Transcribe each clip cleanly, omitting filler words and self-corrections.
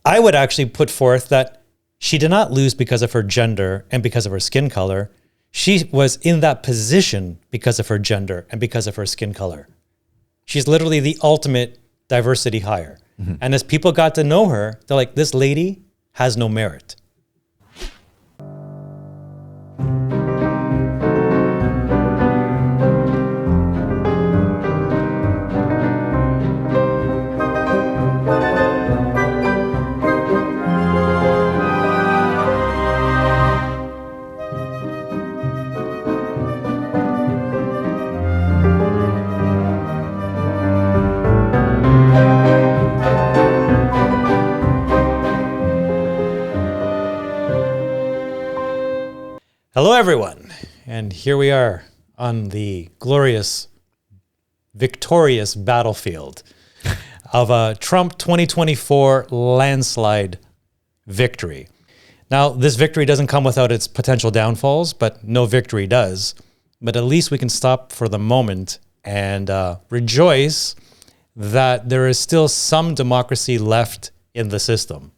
I would actually put forth that she did not lose because of her gender and because of her skin color. She was in that position because of her gender and because of her skin color. She's literally the ultimate diversity hire. Mm-hmm. And as people got to know her, they're like, this lady has no merit. Hello, everyone. And here we are on the glorious, victorious battlefield of a Trump 2024 landslide victory. Now, this victory doesn't come without its potential downfalls, but no victory does. But at least we can stop for the moment and rejoice that there is still some democracy left in the system.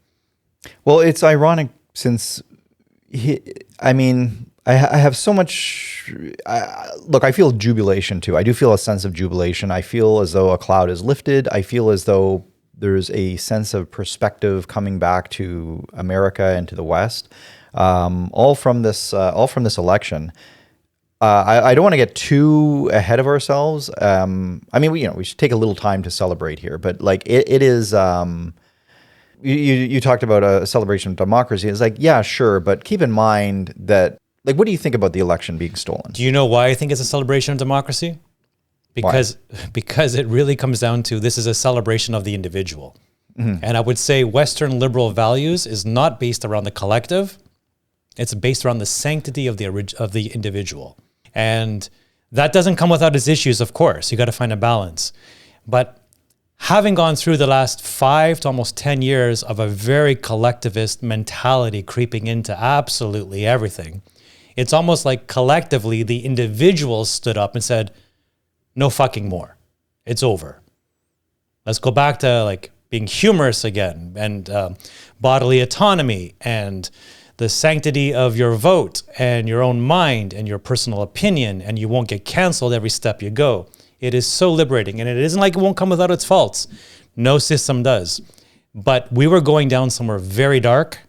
Well, it's ironic since I have so much, look, I feel jubilation too. I do feel a sense of jubilation. I feel as though a cloud is lifted. I feel as though there's a sense of perspective coming back to America and to the West, all from this election. I don't want to get too ahead of ourselves. We should take a little time to celebrate here, but like it is, you talked about a celebration of democracy. It's like, yeah, sure. But keep in mind that, like, what do you think about the election being stolen? Do you know why I think it's a celebration of democracy? Because it really comes down to, this is a celebration of the individual. Mm-hmm. And I would say Western liberal values is not based around the collective. It's based around the sanctity of the individual. And that doesn't come without its issues, of course. You got to find a balance. But having gone through the last 5 to almost 10 years of a very collectivist mentality creeping into absolutely everything, it's almost like collectively the individuals stood up and said, no fucking more. It's over. Let's go back to like being humorous again, and bodily autonomy and the sanctity of your vote and your own mind and your personal opinion, and you won't get canceled every step you go. It is so liberating, and it isn't like it won't come without its faults. No system does. But we were going down somewhere very dark,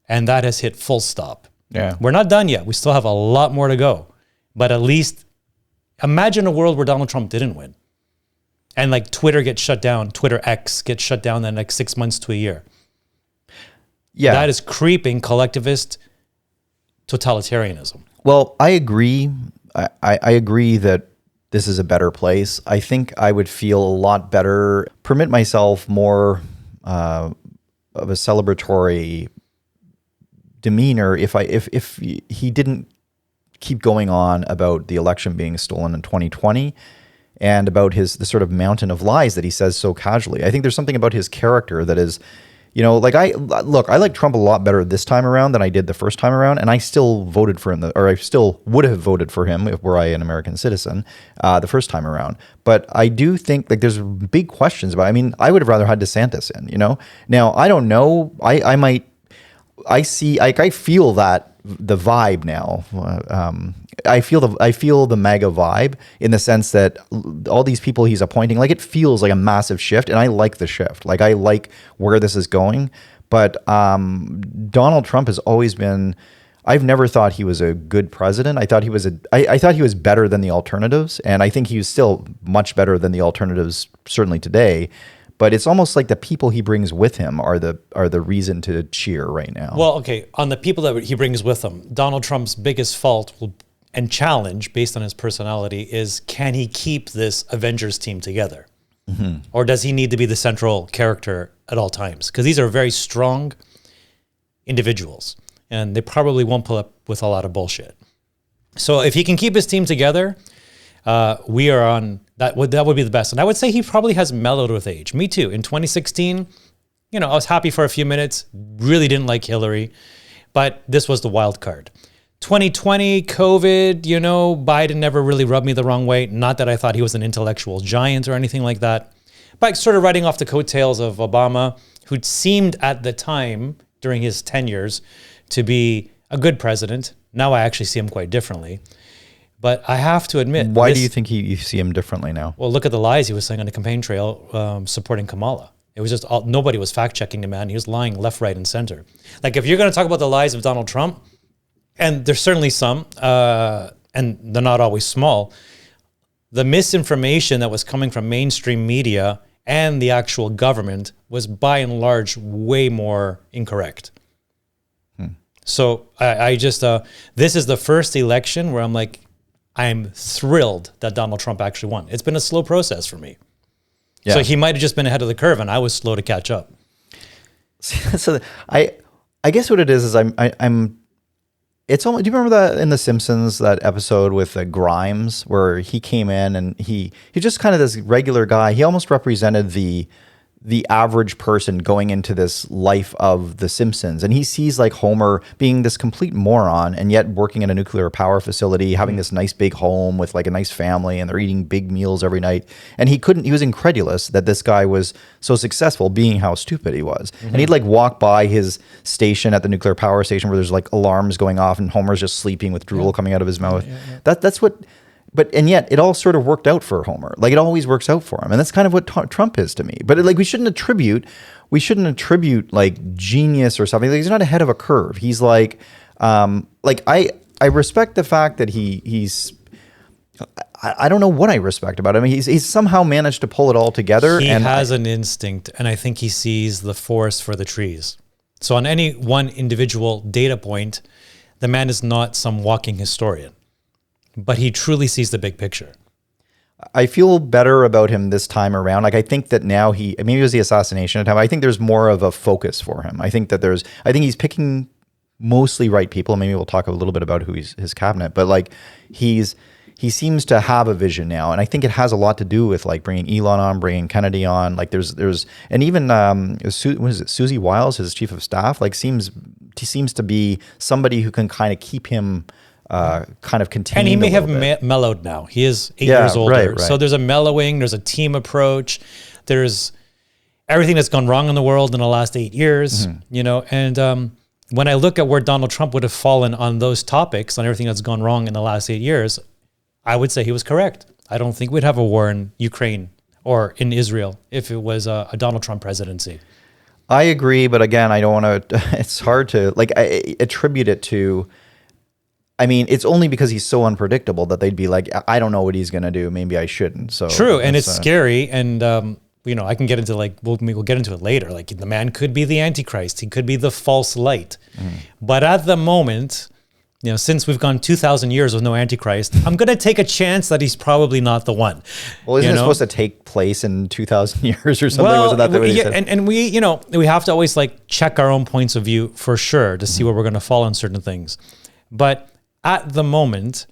and that has hit full stop. Yeah. We're not done yet. We still have a lot more to go. But at least imagine a world where Donald Trump didn't win. And like Twitter gets shut down, Twitter X gets shut down in like 6 months to a year. Yeah. That is creeping collectivist totalitarianism. Well, I agree. I agree that this is a better place. I think I would feel a lot better, permit myself more of a celebratory demeanor if he didn't keep going on about the election being stolen in 2020 and about the sort of mountain of lies that he says so casually. I think there's something about his character that is, like I like Trump a lot better this time around than I did the first time around, and I still voted for him, or I still would have voted for him if were I an American citizen the first time around. But I do think like there's big questions about. I would have rather had DeSantis in. Now I don't know. I feel that the vibe now. I feel the MAGA vibe in the sense that all these people he's appointing, like it feels like a massive shift, and I like the shift. Like I like where this is going. But Donald Trump has always been. I've never thought he was a good president. I thought he was I thought he was better than the alternatives, and I think he was still much better than the alternatives certainly today. But it's almost like the people he brings with him are the reason to cheer right now. Well, okay, on the people that he brings with him, Donald Trump's biggest fault and challenge based on his personality is, can he keep this Avengers team together? Mm-hmm. Or does he need to be the central character at all times? Because these are very strong individuals, and they probably won't pull up with a lot of bullshit. So if he can keep his team together, we are on that would be the best. And I would say he probably has mellowed with age. Me too. In 2016, I was happy for a few minutes, really didn't like Hillary, but this was the wild card. 2020, COVID, Biden never really rubbed me the wrong way. Not that I thought he was an intellectual giant or anything like that, by sort of riding off the coattails of Obama, who seemed at the time during his tenures to be a good president. Now I actually see him quite differently. But I have to admit, why do you think you see him differently now? Well, look at the lies he was saying on the campaign trail supporting Kamala. It was just nobody was fact checking the man. He was lying left, right, and center. Like if you're going to talk about the lies of Donald Trump, and there's certainly some, and they're not always small, the misinformation that was coming from mainstream media and the actual government was by and large way more incorrect. So I just, this is the first election where I'm like, I'm thrilled that Donald Trump actually won. It's been a slow process for me. Yeah. So he might have just been ahead of the curve and I was slow to catch up. So I guess what it is I'm it's almost, do you remember that in The Simpsons, that episode with Grimes, where he came in and he just kind of this regular guy. He almost represented the average person going into this life of The Simpsons. And he sees like Homer being this complete moron and yet working in a nuclear power facility, having this nice big home with like a nice family, and they're eating big meals every night. And he was incredulous that this guy was so successful, being how stupid he was. And he'd like walk by his station at the nuclear power station where there's like alarms going off and Homer's just sleeping with drool coming out of his mouth. That's what... and yet it all sort of worked out for Homer. Like it always works out for him. And that's kind of what Trump is to me. But like we shouldn't attribute like genius or something. Like, he's not ahead of a curve. He's like I respect the fact that he's I don't know what I respect about him. He's somehow managed to pull it all together. He has an instinct, and I think he sees the forest for the trees. So on any one individual data point, the man is not some walking historian. But he truly sees the big picture. I feel better about him this time around. Like I think that now maybe it was the assassination attempt. I think there's more of a focus for him. I think he's picking mostly right people. Maybe we'll talk a little bit about who his cabinet, but like he seems to have a vision now. And I think it has a lot to do with like bringing Elon on, bringing Kennedy on. Like and even Susie Wiles, his chief of staff, like seems to be somebody who can kind of keep him kind of contained. And he may have mellowed now. He is 8 years older. Right. So there's a mellowing, there's a team approach, there's everything that's gone wrong in the world in the last 8 years, and when I look at where Donald Trump would have fallen on those topics, on everything that's gone wrong in the last 8 years, I would say he was correct. I don't think we'd have a war in Ukraine or in Israel if it was a Donald Trump presidency. I agree, but again, I don't want to, it's hard to I attribute it to, it's only because he's so unpredictable that they'd be like, I don't know what he's going to do. Maybe I shouldn't. So true. And it's scary. And, I can get into we'll get into it later. Like the man could be the Antichrist. He could be the false light. But at the moment, since we've gone 2,000 years with no Antichrist, I'm going to take a chance that he's probably not the one. Well, isn't it supposed to take place in 2,000 years or something? Well, wasn't that the way he said? And we have to always like check our own points of view for sure to see where we're going to fall on certain things. But at the moment,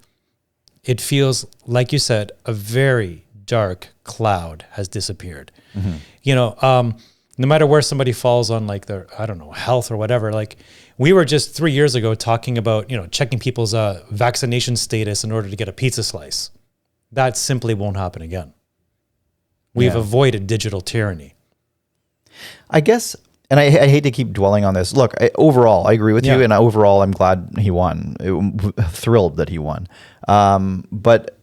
it feels, like you said, a very dark cloud has disappeared. No matter where somebody falls on like their, health or whatever, like we were just 3 years ago talking about, checking people's vaccination status in order to get a pizza slice. That simply won't happen again. We've avoided digital tyranny. I guess... And I hate to keep dwelling on this. Look, overall, I agree with you. And overall, I'm glad he won. Thrilled that he won. But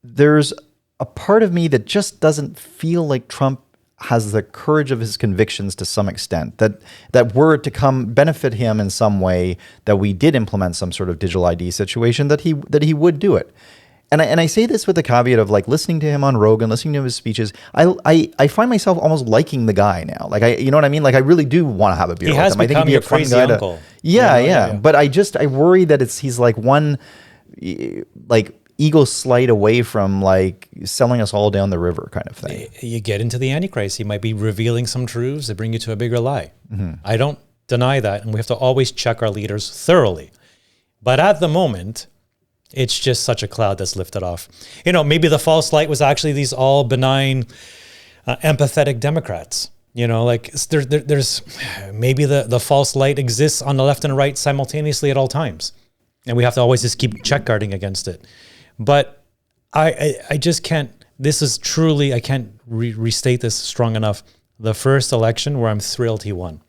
there's a part of me that just doesn't feel like Trump has the courage of his convictions to some extent, that were to come benefit him in some way, that we did implement some sort of digital ID situation, that he would do it. And I say this with the caveat of like listening to him on Rogan, listening to his speeches. I find myself almost liking the guy now. Like you know what I mean? Like I really do want to have a beer with him. I think he'd be a fun guy uncle. Yeah. But I worry that he's like one like ego slight away from like selling us all down the river kind of thing. You get into the Antichrist. He might be revealing some truths that bring you to a bigger lie. I don't deny that, and we have to always check our leaders thoroughly. But at the moment, it's just such a cloud that's lifted off. Maybe the false light was actually these all benign, empathetic Democrats. There's maybe the false light exists on the left and right simultaneously at all times. And we have to always just keep check guarding against it. But I just can't, this is truly, I can't restate this strong enough. The first election where I'm thrilled he won.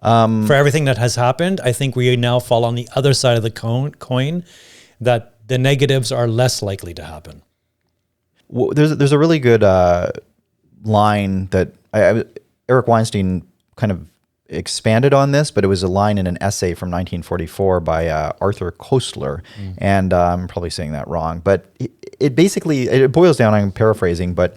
For everything that has happened, I think we now fall on the other side of the coin that the negatives are less likely to happen. Well, there's a really good line that Eric Weinstein kind of expanded on this, but it was a line in an essay from 1944 by Arthur Koestler, and I'm probably saying that wrong, but it basically, it boils down, I'm paraphrasing, but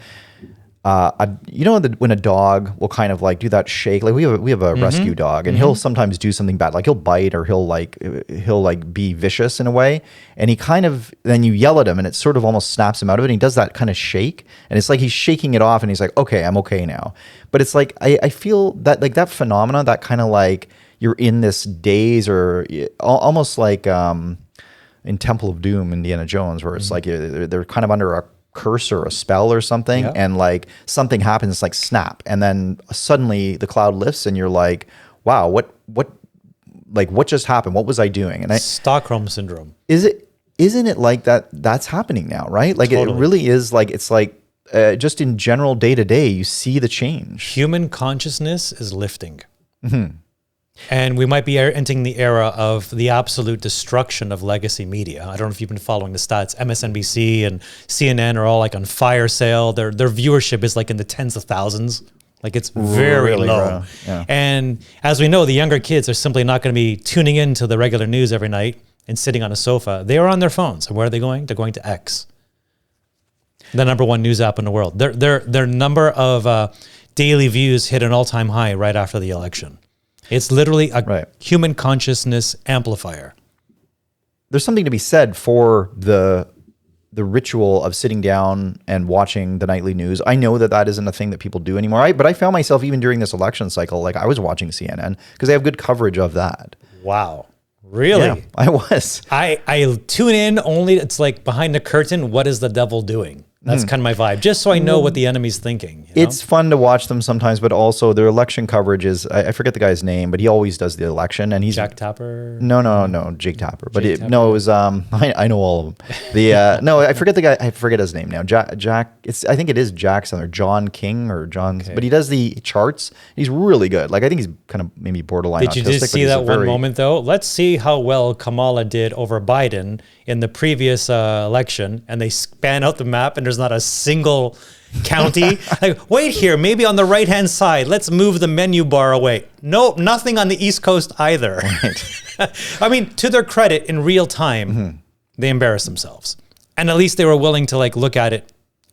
when a dog will kind of like do that shake, like we have a rescue dog, and he'll sometimes do something bad, like he'll bite or he'll be vicious in a way, and he kind of, then you yell at him and it sort of almost snaps him out of it, and he does that kind of shake, and it's like he's shaking it off and he's like, okay, I'm okay now. But it's like I feel that like that phenomena, that kind of like you're in this daze, or almost like in Temple of Doom, Indiana Jones, where it's like they're kind of under a curse or a spell or something, and like something happens, it's like snap, and then suddenly the cloud lifts and you're like, wow, what just happened? What was I doing? And Stockholm syndrome. Isn't it like that's happening now, right? Like totally. It really is, like it's like just in general day to day you see the change. Human consciousness is lifting. And we might be entering the era of the absolute destruction of legacy media. I don't know if you've been following the stats. MSNBC and CNN are all like on fire sale. Their viewership is like in the tens of thousands. Like it's very really low. Yeah. And as we know, the younger kids are simply not going to be tuning in to the regular news every night and sitting on a sofa. They are on their phones. And where are they going? They're going to X, the #1 news app in the world. Their number of daily views hit an all-time high right after the election. It's literally a human consciousness amplifier. There's something to be said for the ritual of sitting down and watching the nightly news. I know that isn't a thing that people do anymore. But I found myself even during this election cycle, like I was watching CNN because they have good coverage of that. Wow. Really? Yeah, I was. I tune in only, it's like behind the curtain, what is the devil doing? That's kind of my vibe, just so I know what the enemy's thinking. You know? It's fun to watch them sometimes, but also their election coverage is, I forget the guy's name, but he always does the election. And he's Jack Tapper? No, Jake Tapper. But it was, I know all of them. No, I forget the guy, I forget his name now. Jack, I think it is Jackson or John King or John, but he does the charts. He's really good. Like I think he's kind of maybe borderline autistic. Did you just see that one moment though? Let's see how well Kamala did over Biden in the previous election, and they span out the map and there's not a single county. Like, wait here, maybe on the right-hand side, let's move the menu bar away. Nope, nothing on the East Coast either. Right. I mean, to their credit, in real time, they embarrassed themselves. And at least they were willing to like look at it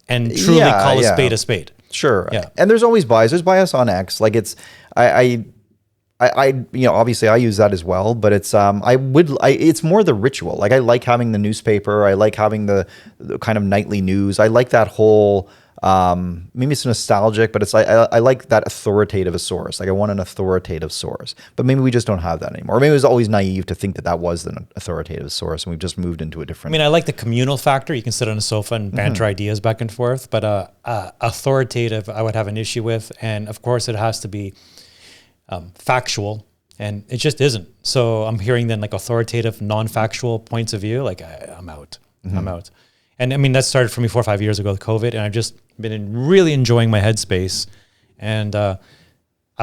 and truly call a spade a spade. Sure. Yeah. And there's always bias. There's bias on X. Like it's, obviously I use that as well, but it's it's more the ritual. Like I like having the newspaper. I like having the kind of nightly news. I like that whole maybe it's nostalgic, but it's like I like that authoritative source. Like I want an authoritative source, but maybe we just don't have that anymore. Or maybe it was always naive to think that was an authoritative source, and we've just moved into a different. I mean, I like the communal factor. You can sit on a sofa and banter ideas back and forth, but authoritative, I would have an issue with, and of course, it has to be factual, and it just isn't. So I'm hearing then like authoritative, non-factual points of view. Like I'm out. I'm out. And I mean, that started for me 4 or 5 years ago with COVID, and I've just been really enjoying my headspace. And I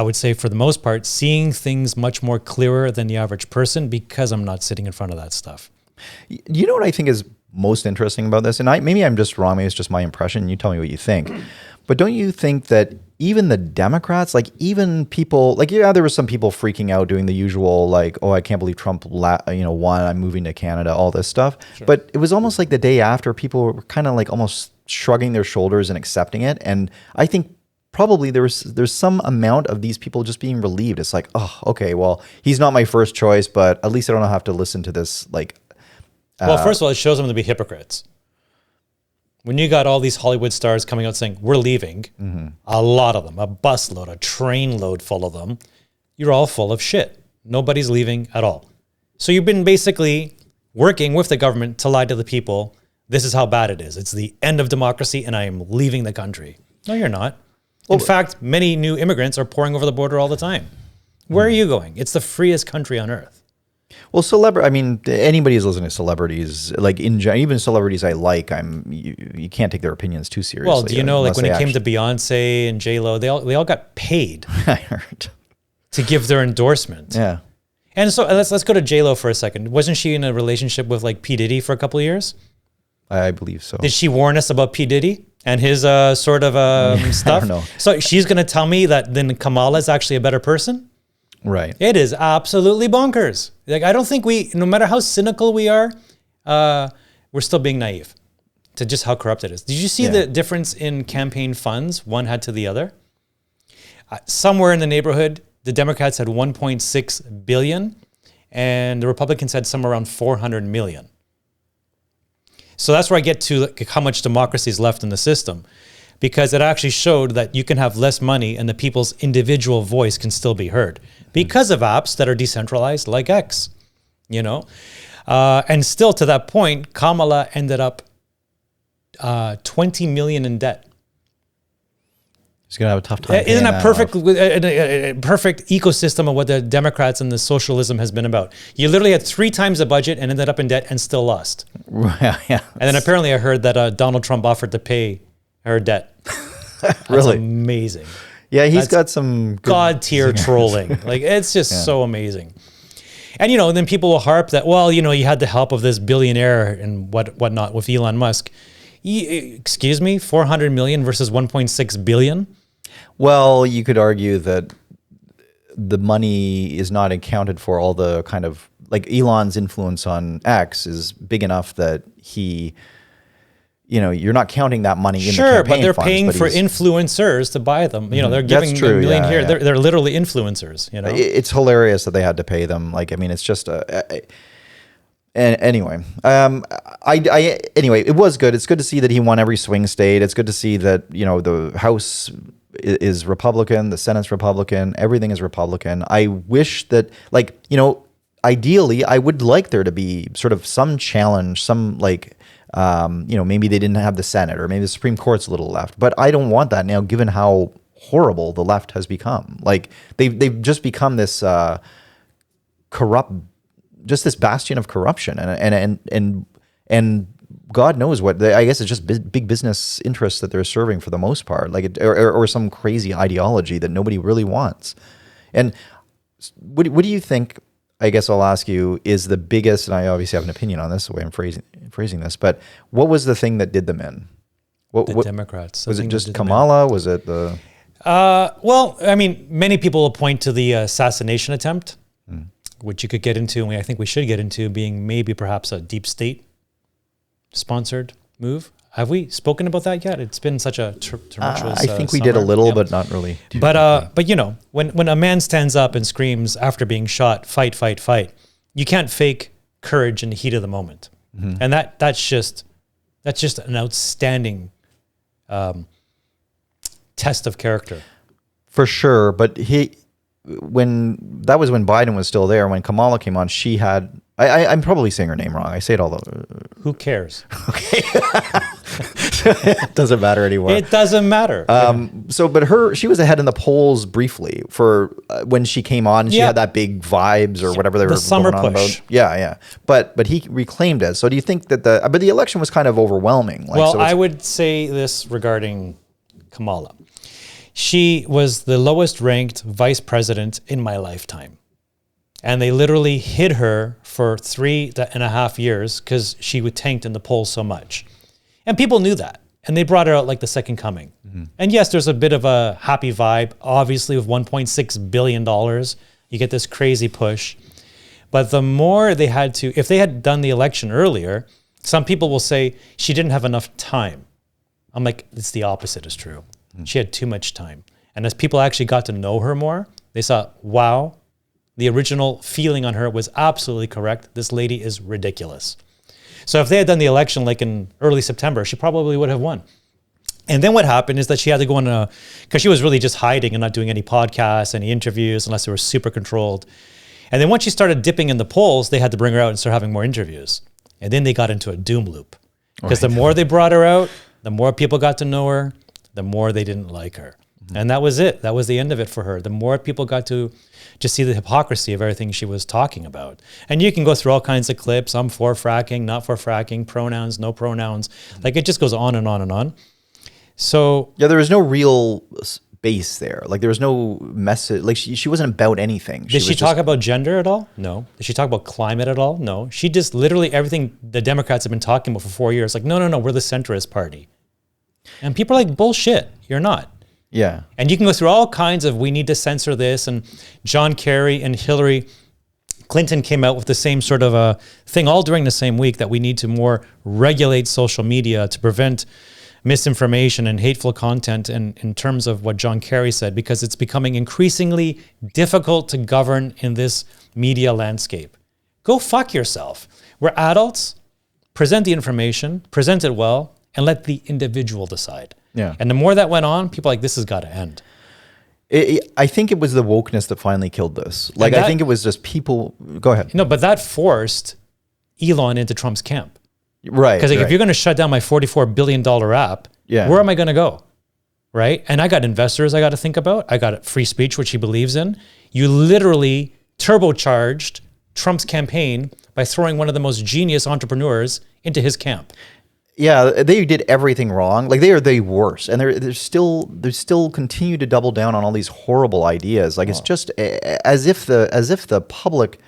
would say for the most part, seeing things much more clearer than the average person because I'm not sitting in front of that stuff. You know what I think is most interesting about this? And maybe I'm just wrong. Maybe it's just my impression. You tell me what you think. But don't you think that even the Democrats, like even people, like, yeah, there were some people freaking out doing the usual, like, oh, I can't believe Trump won, I'm moving to Canada, all this stuff. Sure. But it was almost like the day after, people were kind of like almost shrugging their shoulders and accepting it. And I think probably there's some amount of these people just being relieved. It's like, oh, okay, well, he's not my first choice, but at least I don't have to listen to this. Like, well, first of all, it shows them to be hypocrites. When you got all these Hollywood stars coming out saying, we're leaving, a lot of them, a busload, a train load full of them, you're all full of shit. Nobody's leaving at all. So you've been basically working with the government to lie to the people. This is how bad it is. It's the end of democracy and I am leaving the country. No, you're not. In fact, many new immigrants are pouring over the border all the time. Where are you going? It's the freest country on earth. Well, I mean, anybody who's listening to celebrities, like even celebrities I like, you can't take their opinions too seriously. Well, do you know, like when it came to Beyonce and J-Lo, they all got paid I heard. to give their endorsement. Yeah. And so let's go to J-Lo for a second. Wasn't she in a relationship with like P. Diddy for a couple of years? I believe so. Did she warn us about P. Diddy and his sort of stuff? I don't know. So she's going to tell me that then Kamala is actually a better person? Right. It is absolutely bonkers. Like, I don't think no matter how cynical we are, we're still being naive to just how corrupt it is. Did you see the difference in campaign funds one had to the other? Somewhere in the neighborhood, the Democrats had 1.6 billion and the Republicans had somewhere around 400 million. So that's where I get to like, how much democracy is left in the system, because it actually showed that you can have less money and the people's individual voice can still be heard because of apps that are decentralized like X, you know? And still to that point, Kamala ended up 20 million in debt. He's going to have a tough time. Isn't that perfect? A perfect ecosystem of what the Democrats and the socialism has been about. You literally had 3 times the budget and ended up in debt and still lost. Yeah. And then apparently I heard that Donald Trump offered to pay her debt. Really? Amazing. Yeah, he's got some God tier trolling. Like, it's just so amazing. And, you know, then people will harp that, well, you know, you had the help of this billionaire and whatnot with Elon Musk. Excuse me, 400 million versus 1.6 billion? Well, you could argue that the money is not accounted for. All the kind of, like, Elon's influence on X is big enough that he, you know, you're not counting that money in the campaign but they're funds, paying for influencers to buy them. You know, they're That's giving true, a million here. yeah. They're literally influencers, you know? It's hilarious that they had to pay them. Like, I mean, it's just anyway, anyway, it was good. It's good to see that he won every swing state. It's good to see that, you know, the House is Republican, the Senate's Republican, everything is Republican. I wish that, like, you know, ideally, I would like there to be sort of some challenge, some like, you know, maybe they didn't have the Senate or maybe the Supreme Court's a little left, but I don't want that now, given how horrible the left has become. Like, they've just become this corrupt, just this bastion of corruption, and God knows what. I guess it's just big business interests that they're serving for the most part, like or some crazy ideology that nobody really wants. And what do you think? I guess I'll ask you, is the biggest, and I obviously have an opinion on this, the way I'm phrasing this, but what was the thing that did them in? The Democrats. Was it just Kamala? Was it the... Well, I mean, many people will point to the assassination attempt, which you could get into, and I think we should get into, being maybe perhaps a deep state sponsored move. Have we spoken about that yet? It's been such a tumultuous I think we summer. did a little, but not really. But you know, when a man stands up and screams after being shot, fight, fight, fight, you can't fake courage in the heat of the moment. And that's just an outstanding test of character. For sure. But when Biden was still there, when Kamala came on, she had, I'm probably saying her name wrong. I say it all the... Who cares? Okay. It doesn't matter anymore. It doesn't matter. But she was ahead in the polls briefly for when she came on, and she had that big vibes or whatever they were summer going on push. about. Yeah. But he reclaimed it. So do you think that but the election was kind of overwhelming? Like, well, I would say this regarding Kamala. She was the lowest ranked vice president in my lifetime. And they literally hid her for 3.5 years because she would tanked in the polls so much. And people knew that. And they brought her out like the second coming. And yes, there's a bit of a happy vibe. Obviously, with $1.6 billion, you get this crazy push. But the more they had to, if they had done the election earlier, some people will say she didn't have enough time. I'm like, it's the opposite is true. She had too much time. And as people actually got to know her more, they saw, wow, the original feeling on her was absolutely correct. This lady is ridiculous. So if they had done the election like in early September, she probably would have won. And then what happened is that she had to go on because she was really just hiding and not doing any podcasts, any interviews, unless they were super controlled. And then once she started dipping in the polls, they had to bring her out and start having more interviews. And then they got into a doom loop. Because the more they brought her out, the more people got to know her, the more they didn't like her. And that was it. That was the end of it for her. The more people got to just see the hypocrisy of everything she was talking about. And you can go through all kinds of clips. I'm for fracking, not for fracking, pronouns, no pronouns. Like it just goes on and on and on. So yeah, there was no real base there. Like there was no message. Like she wasn't about anything. Did she talk about gender at all? No. Did she talk about climate at all? No. She just literally everything the Democrats have been talking about for 4 years. Like, no, we're the centrist party. And people are like, bullshit, you're not. Yeah. And you can go through all kinds of, we need to censor this. And John Kerry and Hillary Clinton came out with the same sort of a thing all during the same week that we need to more regulate social media to prevent misinformation and hateful content in terms of what John Kerry said, because it's becoming increasingly difficult to govern in this media landscape. Go fuck yourself. We're adults, present the information, present it well, and let the individual decide. Yeah. And the more that went on, people are like, this has got to end. I think it was the wokeness that finally killed this. Like, I think it was just people, go ahead. No, but that forced Elon into Trump's camp. Right. Because if you're going to shut down my $44 billion app, where am I going to go? Right? And I got investors I got to think about. I got free speech, which he believes in. You literally turbocharged Trump's campaign by throwing one of the most genius entrepreneurs into his camp. Yeah, they did everything wrong. Like they are the worst, and they're still continue to double down on all these horrible ideas. Like it's just as if the public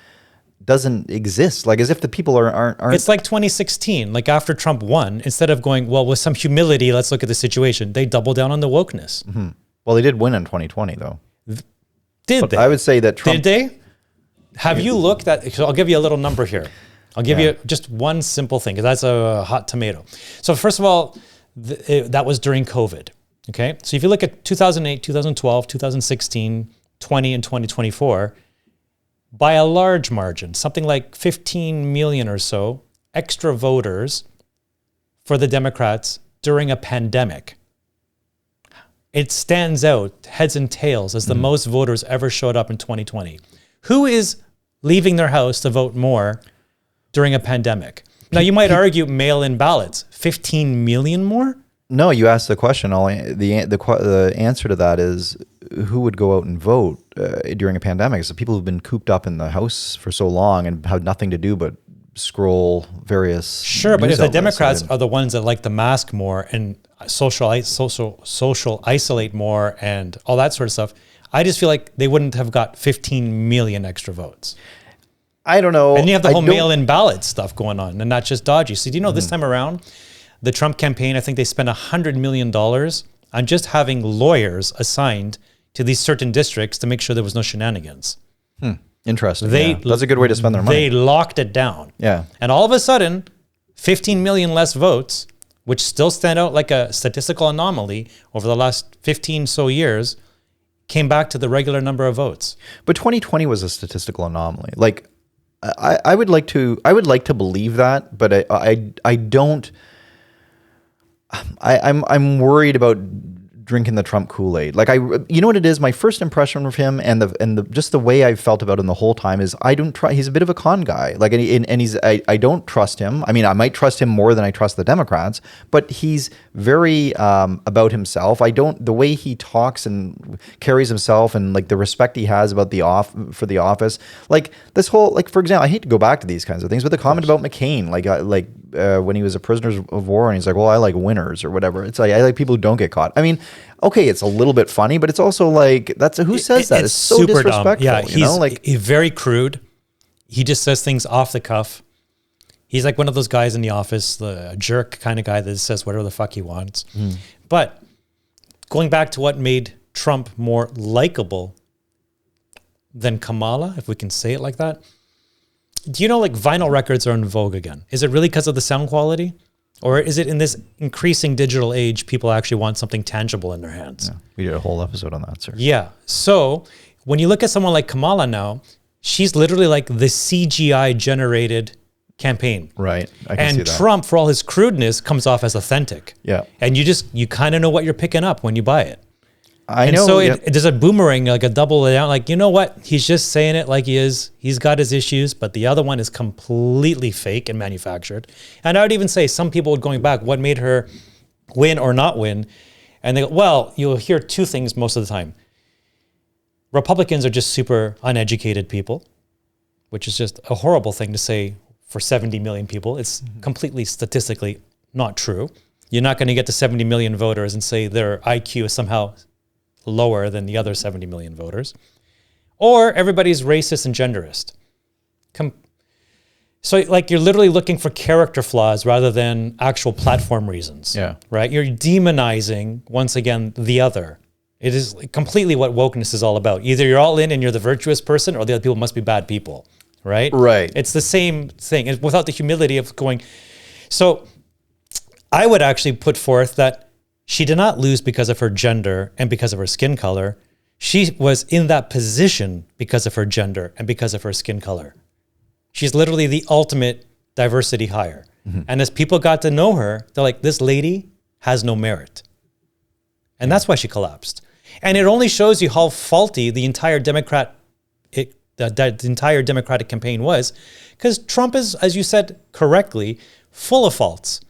doesn't exist. Like as if the people aren't. It's like 2016. Like after Trump won, instead of going, well, with some humility, let's look at the situation. They doubled down on the wokeness. Mm-hmm. Well, they did win in 2020, though. Did they? I would say that Trump. Did they? Have you looked at? So I'll give you a little number here. I'll give you just one simple thing, because that's a hot tomato. So first of all, that was during COVID, okay? So if you look at 2008, 2012, 2016, 20, and 2024, by a large margin, something like 15 million or so extra voters for the Democrats during a pandemic. It stands out heads and tails as the most voters ever showed up in 2020. Who is leaving their house to vote more during a pandemic? Now, you might argue mail-in ballots, 15 million more? No, you asked the question. The answer to that is who would go out and vote during a pandemic? So people who've been cooped up in the house for so long and have nothing to do but scroll various. Sure, but if the Democrats are the ones that like the mask more and social isolate more and all that sort of stuff, I just feel like they wouldn't have got 15 million extra votes. I don't know. And you have the whole mail-in ballot stuff going on, and not just dodgy. So do you know this time around, the Trump campaign, I think they spent $100 million on just having lawyers assigned to these certain districts to make sure there was no shenanigans. Interesting. That's a good way to spend their money. They locked it down. Yeah. And all of a sudden, 15 million less votes, which still stand out like a statistical anomaly over the last 15 so years, came back to the regular number of votes. But 2020 was a statistical anomaly. Like, I would like to believe that, but I don't. I'm worried about drinking the Trump Kool-Aid. Like you know what it is? My first impression of him and the just the way I've felt about him the whole time is I don't try. He's a bit of a con guy. Like I don't trust him. I mean, I might trust him more than I trust the Democrats, but he's very about himself. The way he talks and carries himself and like the respect he has about for the office. Like this whole, like, for example, I hate to go back to these kinds of things, but the comment about McCain, when he was a prisoner of war and he's like, well, I like winners or whatever. It's like, I like people who don't get caught. I mean, okay, it's a little bit funny, but it's also like, who says that? It's so super disrespectful. Dumb. Yeah, he's very crude. He just says things off the cuff. He's like one of those guys in the office, the jerk kind of guy that says whatever the fuck he wants. But going back to what made Trump more likable than Kamala, if we can say it like that. Do you know, like, vinyl records are in vogue again? Is it really because of the sound quality? Or is it in this increasing digital age, people actually want something tangible in their hands? Yeah, we did a whole episode on that, sir. Yeah. So when you look at someone like Kamala now, she's literally like the CGI generated campaign. Right. I can see that. Trump, for all his crudeness, comes off as authentic. Yeah. And you kind of know what you're picking up when you buy it. I know. So there's a boomerang, like a double down. Like, you know what? He's just saying it like he is. He's got his issues, but the other one is completely fake and manufactured. And I would even say some people going back, what made her win or not win? And they go, well, you'll hear two things most of the time. Republicans are just super uneducated people, which is just a horrible thing to say for 70 million people. It's completely statistically not true. You're not going to get to 70 million voters and say their IQ is somehow lower than the other 70 million voters. Or everybody's racist and genderist. So like you're literally looking for character flaws rather than actual platform reasons. Yeah. Right? You're demonizing, once again, the other. It is completely what wokeness is all about. Either you're all in and you're the virtuous person, or the other people must be bad people. Right? Right. It's the same thing. It's without the humility of going. So I would actually put forth that she did not lose because of her gender and because of her skin color. She was in that position because of her gender and because of her skin color. She's literally the ultimate diversity hire. And as people got to know her, they're like, this lady has no merit. And that's why she collapsed. And it only shows you how faulty the entire the entire Democratic campaign was, because Trump is, as you said correctly, full of faults.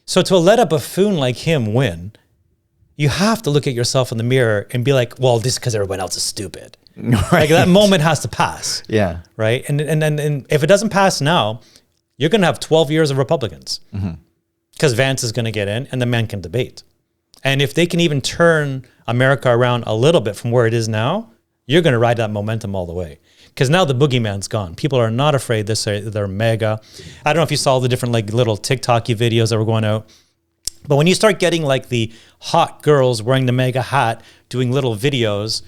So to let a buffoon like him win, you have to look at yourself in the mirror and be like, well, this is because everyone else is stupid. Right. Like that moment has to pass. Yeah. Right. And if it doesn't pass now, you're going to have 12 years of Republicans, because Vance is going to get in and the man can debate. And if they can even turn America around a little bit from where it is now, you're going to ride that momentum all the way. Because now the boogeyman's gone. People are not afraid. They're mega. I don't know if you saw the different like little TikToky videos that were going out. But when you start getting like the hot girls wearing the mega hat, doing little videos,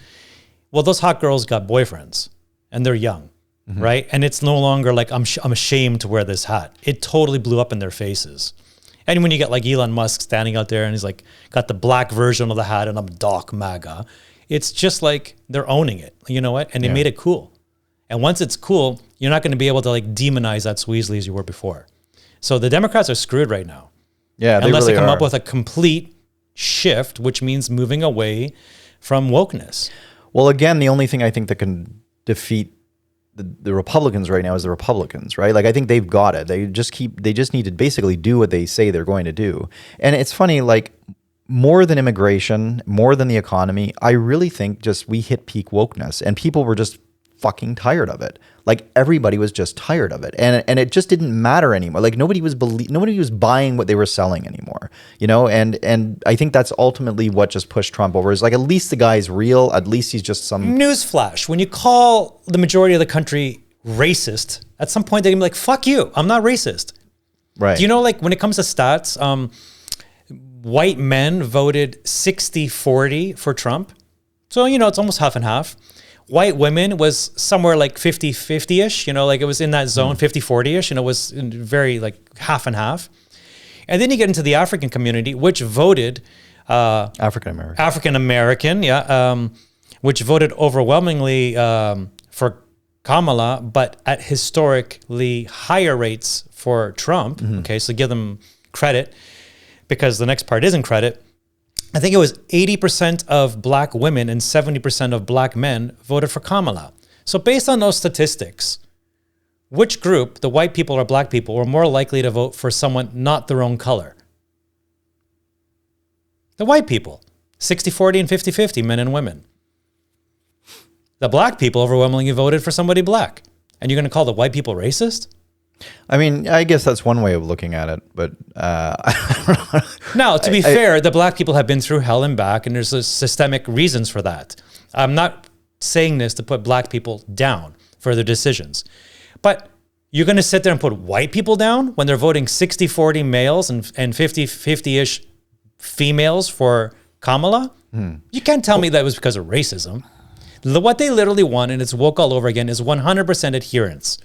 well, those hot girls got boyfriends and they're young, right? And it's no longer like, I'm ashamed to wear this hat. It totally blew up in their faces. And when you get like Elon Musk standing out there and he's like got the black version of the hat and I'm Doc MAGA, it's just like they're owning it. You know what? And they made it cool. And once it's cool, you're not going to be able to like demonize that so easily as you were before. So the Democrats are screwed right now. Yeah, unless they come are. up with a complete shift, which means moving away from wokeness. Well, again, the only thing I think that can defeat the Republicans right now is the Republicans, right? Like I think they've got it. They just need to basically do what they say they're going to do. And it's funny, like more than immigration, more than the economy, I really think just we hit peak wokeness and people were just fucking tired of it. Like everybody was just tired of it, and it just didn't matter anymore. Like nobody was buying what they were selling anymore, you know. And I think that's ultimately what just pushed Trump over. Is like at least the guy's real. At least he's just some newsflash. When you call the majority of the country racist, at some point they're gonna be like, "Fuck you, I'm not racist." Right? Do you know, like when it comes to stats, white men voted 60-40 for Trump, so you know it's almost half and half. White women was somewhere like 50-50-ish, you know, like it was in that zone, 50-40-ish, and it was very like half and half. And then you get into the African community, which voted African-American, which voted overwhelmingly for Kamala, but at historically higher rates for Trump. Okay, so give them credit, because the next part isn't credit. I think it was 80% of black women and 70% of black men voted for Kamala. So based on those statistics, which group, the white people or black people, were more likely to vote for someone not their own color? The white people, 60-40 and 50-50, men and women. The black people overwhelmingly voted for somebody black. And you're going to call the white people racist? I mean, I guess that's one way of looking at it, but Now, to be fair, the black people have been through hell and back, and there's systemic reasons for that. I'm not saying this to put black people down for their decisions, but you're going to sit there and put white people down when they're voting 60-40 males and 50-50-ish females for Kamala? You can't tell me that was because of racism. What they literally want, and it's woke all over again, is 100% adherence.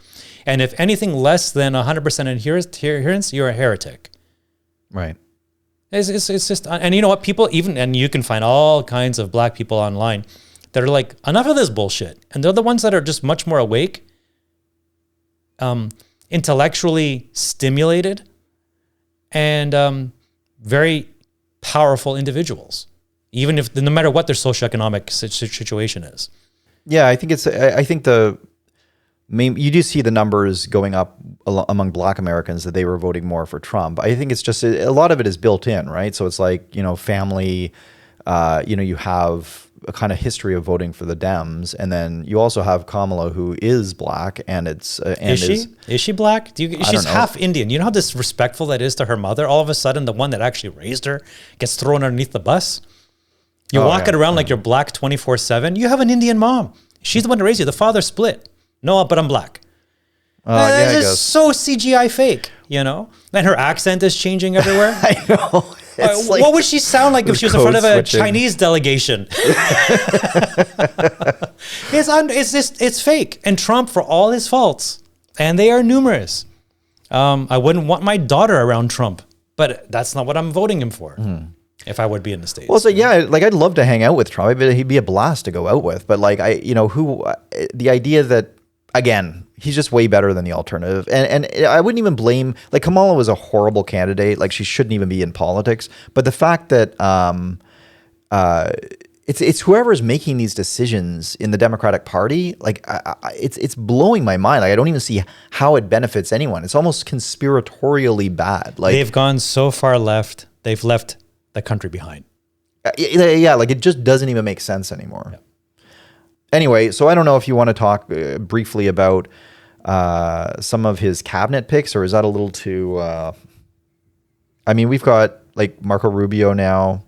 And if anything less than 100% adherence, you're a heretic. Right. It's just, and you know what, people even, and you can find all kinds of black people online that are like, enough of this bullshit. And they're the ones that are just much more awake, intellectually stimulated, and very powerful individuals, even if, no matter what their socioeconomic situation is. Yeah, I think you do see the numbers going up among black Americans that they were voting more for Trump. I think it's just a lot of it is built in, right? So it's like, you know, family, you have a kind of history of voting for the Dems, and then you also have Kamala, who is black, and is she black? She's half Indian. You know how disrespectful that is to her mother? All of a sudden, the one that actually raised her gets thrown underneath the bus. You walk it around like you're black 24/7. You have an Indian mom. She's the one that raised you. The father split. No, but I'm black. It's just so CGI fake, And her accent is changing everywhere. I know. What would she sound like if she was in front of a Chinese delegation? It's fake. And Trump, for all his faults, and they are numerous, I wouldn't want my daughter around Trump, but that's not what I'm voting him for. If I would be in the States. Well, so yeah, I'd love to hang out with Trump. He'd be a blast to go out with. But the idea that, again, he's just way better than the alternative. And I wouldn't even blame, Kamala was a horrible candidate. She shouldn't even be in politics. But the fact that it's whoever's making these decisions in the Democratic Party, it's blowing my mind. I don't even see how it benefits anyone. It's almost conspiratorially bad. They've gone so far left, they've left the country behind. Yeah, it just doesn't even make sense anymore. Yeah. Anyway, so I don't know if you want to talk briefly about some of his cabinet picks, or is that a little too... we've got Marco Rubio now.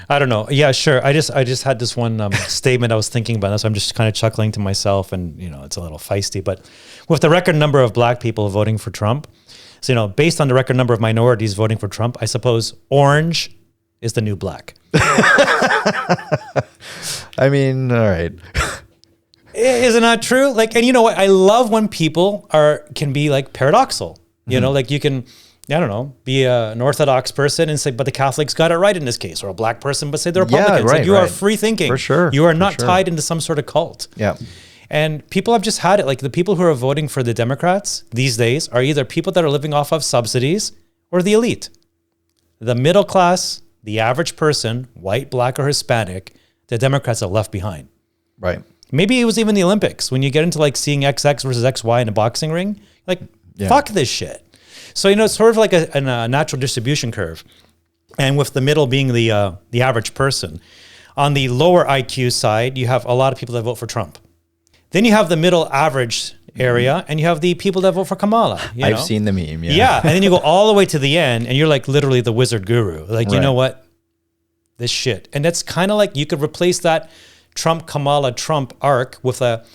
I don't know. Yeah, sure. I just had this one statement I was thinking about. So I'm just kind of chuckling to myself, and it's a little feisty. But with the record number of black people voting for Trump, so based on the record number of minorities voting for Trump, I suppose orange is the new black. All right. Isn't that true? And you know what? I love when people can be paradoxal. You can, I don't know, be an Orthodox person and say, but the Catholics got it right in this case, or a black person, but say the Republicans. Yeah, right, you are free thinking. For sure. You are not tied into some sort of cult. Yeah. And people have just had it. The people who are voting for the Democrats these days are either people that are living off of subsidies or the elite. The middle class, the average person, white, black, or Hispanic, the Democrats have left behind. Right. Maybe it was even the Olympics. When you get into seeing XX versus XY in a boxing ring, fuck this shit. So, it's sort of like a natural distribution curve. And with the middle being the average person. On the lower IQ side, you have a lot of people that vote for Trump. Then you have the middle average area, and you have the people that vote for Kamala. I've seen the meme, yeah. Yeah, and then you go all the way to the end, and you're literally the wizard guru. You know what? This shit. And that's kind of you could replace that Trump, Kamala, Trump arc with a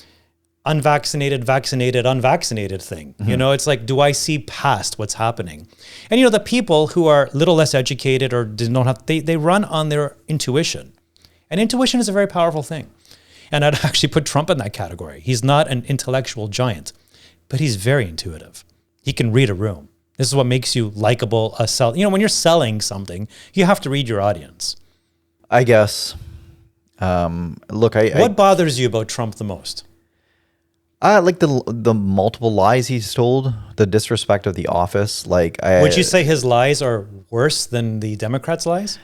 unvaccinated, vaccinated, unvaccinated thing. It's do I see past what's happening? And the people who are a little less educated or don't have, they run on their intuition. And intuition is a very powerful thing. And I'd actually put Trump in that category. He's not an intellectual giant, but he's very intuitive. He can read a room. This is what makes you likable. When you're selling something, you have to read your audience. I guess. Look, what bothers you about Trump the most? The multiple lies he's told, the disrespect of the office. Would you say his lies are worse than the Democrats' lies?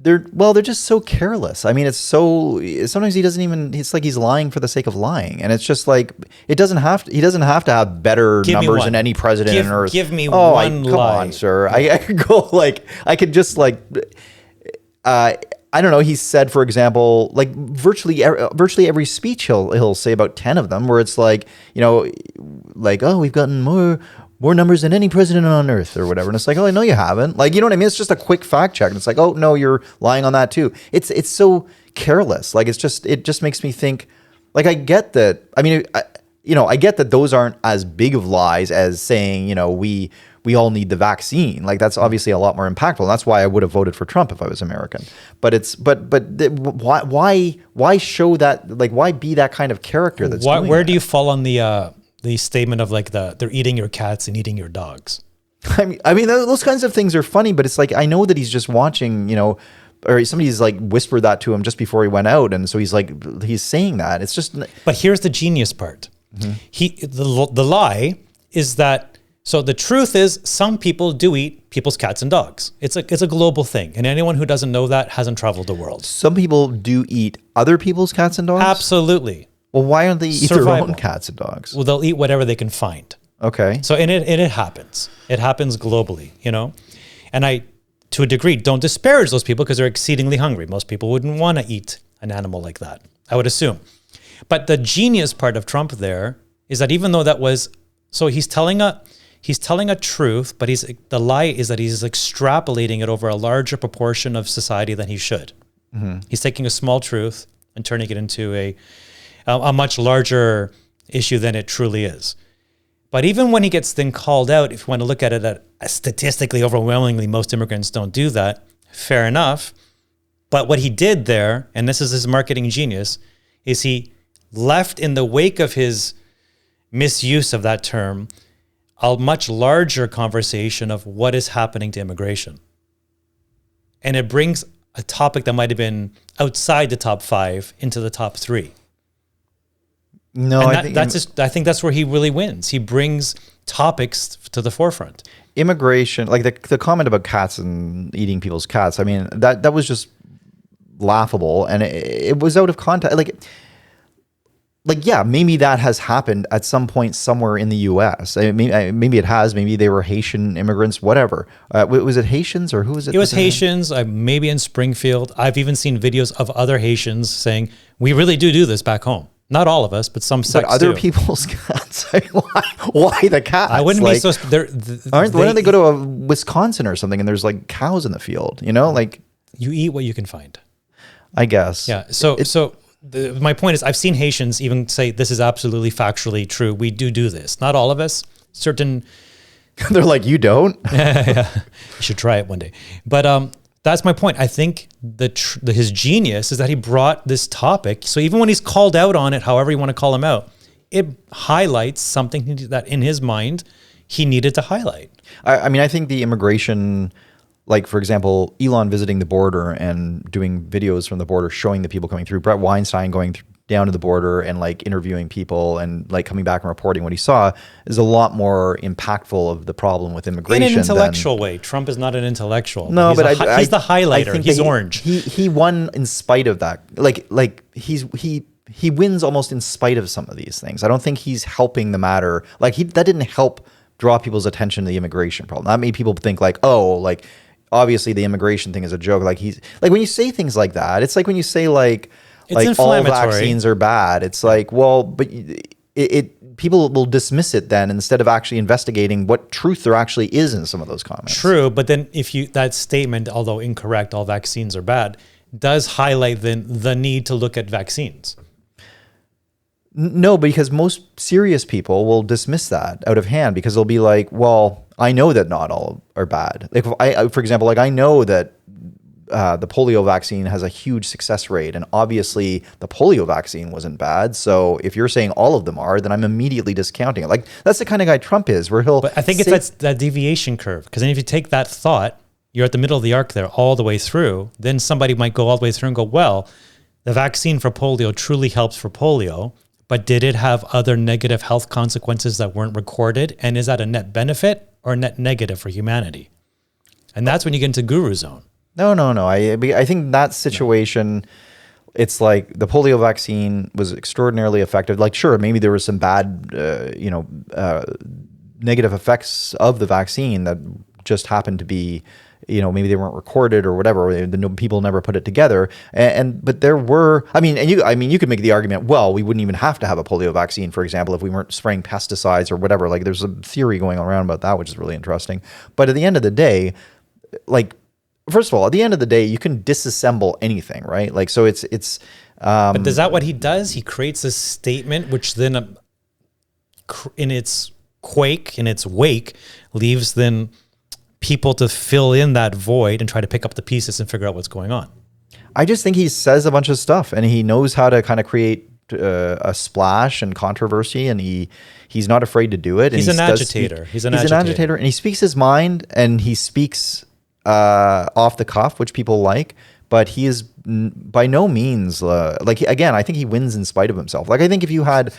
They're just so careless. It's so, sometimes he doesn't even, it's he's lying for the sake of lying. And it's just he doesn't have to have better numbers than any president on earth. Give me one lie. Come on, sir. I could go I could just I don't know. He said, for example, virtually every speech he'll say about 10 of them, where it's oh, we've gotten more numbers than any president on earth, or whatever. And it's oh, I know you haven't. You know what I mean? It's just a quick fact check, and it's oh no, you're lying on that too. It's so careless. It just makes me think. I get that. I get that those aren't as big of lies as saying we all need the vaccine. That's obviously a lot more impactful. And that's why I would have voted for Trump if I was American. But why show that? Why be that kind of character? Where do you fall on the statement of they're eating your cats and eating your dogs? Those kinds of things are funny, but it's I know that he's just watching, or somebody's whispered that to him just before he went out, and so he's saying that. It's just. But here's the genius part. The lie is that. So the truth is, some people do eat people's cats and dogs. It's a global thing, and anyone who doesn't know that hasn't traveled the world. Some people do eat other people's cats and dogs? Absolutely. Well, why don't they eat their own cats and dogs? Well, they'll eat whatever they can find. Okay. So and it happens. It happens globally, And to a degree, don't disparage those people because they're exceedingly hungry. Most people wouldn't want to eat an animal like that, I would assume. But the genius part of Trump there is that even though that was, so he's telling a truth, but the lie is that he's extrapolating it over a larger proportion of society than he should. He's taking a small truth and turning it into a much larger issue than it truly is. But even when he gets then called out, if you want to look at it at statistically, overwhelmingly, most immigrants don't do that. Fair enough. But what he did there, and this is his marketing genius, is he left in the wake of his misuse of that term a much larger conversation of what is happening to immigration. And it brings a topic that might have been outside the top 5 into the top 3. No, I think that's where he really wins. He brings topics to the forefront. Immigration, like the comment about cats and eating people's cats. I mean, that was just laughable, and it was out of context. Like yeah, maybe that has happened at some point somewhere in the U.S. Maybe it has. Maybe they were Haitian immigrants, whatever. Was it Haitians or who was it? It was Haitians, maybe in Springfield. I've even seen videos of other Haitians saying, we really do this back home. Not all of us, but some sects But other do. People's cats. Why the cats? I wouldn't be so. Why don't they go to a Wisconsin or something and there's like cows in the field? You know, like you eat what you can find. I guess. Yeah. My point is, I've seen Haitians even say this is absolutely factually true. We do this. Not all of us. Certain. They're like, you don't. Yeah. You should try it one day. But that's my point. I think his genius is that he brought this topic. So even when he's called out on it, however you want to call him out, it highlights something that in his mind he needed to highlight. I mean, I think the immigration, like for example, Elon visiting the border and doing videos from the border, showing the people coming through, Brett Weinstein going down to the border and like interviewing people and like coming back and reporting what he saw is a lot more impactful of the problem with immigration. In an intellectual way. Trump is not an intellectual. No, but he's the highlighter. He's orange. He won in spite of that. Like he wins almost in spite of some of these things. I don't think he's helping the matter. Like that didn't help draw people's attention to the immigration problem. That made people think like, oh, like obviously the immigration thing is a joke. Like he's like when you say things like that, it's like when you say like all vaccines are bad. It's like, well, but people will dismiss it then instead of actually investigating what truth there actually is in some of those comments. True, but then that statement, although incorrect, all vaccines are bad, does highlight the need to look at vaccines. No, because most serious people will dismiss that out of hand because they'll be like, well, I know that not all are bad. Like for example, like I know that the polio vaccine has a huge success rate, and obviously the polio vaccine wasn't bad. So if you're saying all of them are, then I'm immediately discounting it. Like that's the kind of guy Trump is, where he'll. But I think it's that deviation curve, because then if you take that thought, you're at the middle of the arc there all the way through. Then somebody might go all the way through and go, well, the vaccine for polio truly helps for polio, but did it have other negative health consequences that weren't recorded? And is that a net benefit or a net negative for humanity? And that's when you get into guru zone. No. I think that situation, it's like the polio vaccine was extraordinarily effective. Like, sure, maybe there was some bad, negative effects of the vaccine that just happened to be, maybe they weren't recorded or whatever. Or people never put it together. But there were, you could make the argument, well, we wouldn't even have to have a polio vaccine, for example, if we weren't spraying pesticides or whatever. Like, there's a theory going around about that, which is really interesting. But at the end of the day, like, first of all, at the end of the day, you can disassemble anything, right? Like, so it's. But is that what he does? He creates a statement, which then, in its wake, leaves then people to fill in that void and try to pick up the pieces and figure out what's going on. I just think he says a bunch of stuff, and he knows how to kind of create a splash and controversy, and he's not afraid to do it. He's an agitator. He's an agitator, and he speaks his mind, and he speaks off the cuff, which people like, but he is by no means I think he wins in spite of himself. Like, I think if you had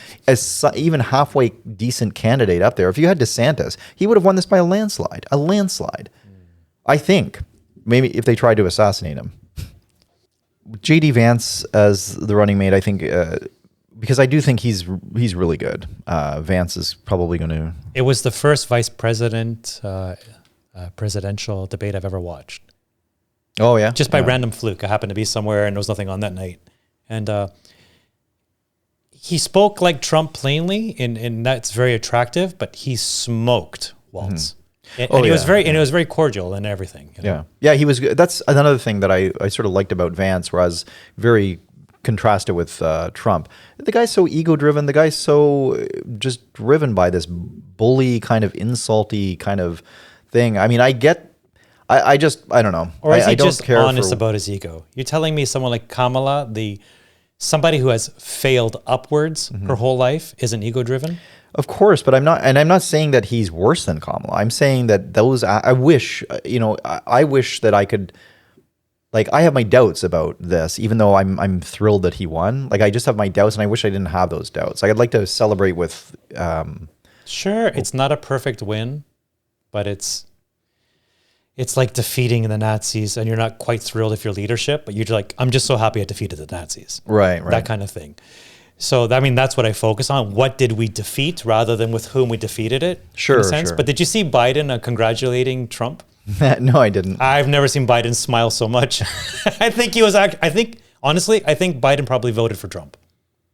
even halfway decent candidate up there, if you had DeSantis, he would have won this by a landslide. I think maybe if they tried to assassinate him. JD Vance as the running mate, I think because I do think he's really good. Vance is probably going to. It was the first vice president presidential debate I've ever watched. Oh yeah, just by yeah. random fluke. I happened to be somewhere and there was nothing on that night. And he spoke like Trump plainly, and that's very attractive, but he smoked Waltz. And he was very cordial and everything. You know? Yeah, he was good. That's another thing that I sort of liked about Vance, whereas very contrasted with Trump. The guy's so ego-driven. The guy's so just driven by this bully kind of insulty kind of thing. I mean, I don't know. Or is he I don't just care honest about his ego? You're telling me someone like Kamala, somebody who has failed upwards her whole life, isn't ego-driven? Of course, but I'm not saying that he's worse than Kamala. I'm saying that I wish, I wish that I could, like, I have my doubts about this, even though I'm thrilled that he won. Like, I just have my doubts, and I wish I didn't have those doubts. Like, I'd like to celebrate with. Sure, it's not a perfect win, but it's like defeating the Nazis, and you're not quite thrilled with your leadership, but you're like, I'm just so happy I defeated the Nazis. Right. That kind of thing. So, I mean, that's what I focus on. What did we defeat rather than with whom we defeated it? Sure, in a sense. sure. But did you see Biden congratulating Trump? No, I didn't. I've never seen Biden smile so much. Honestly, I think Biden probably voted for Trump.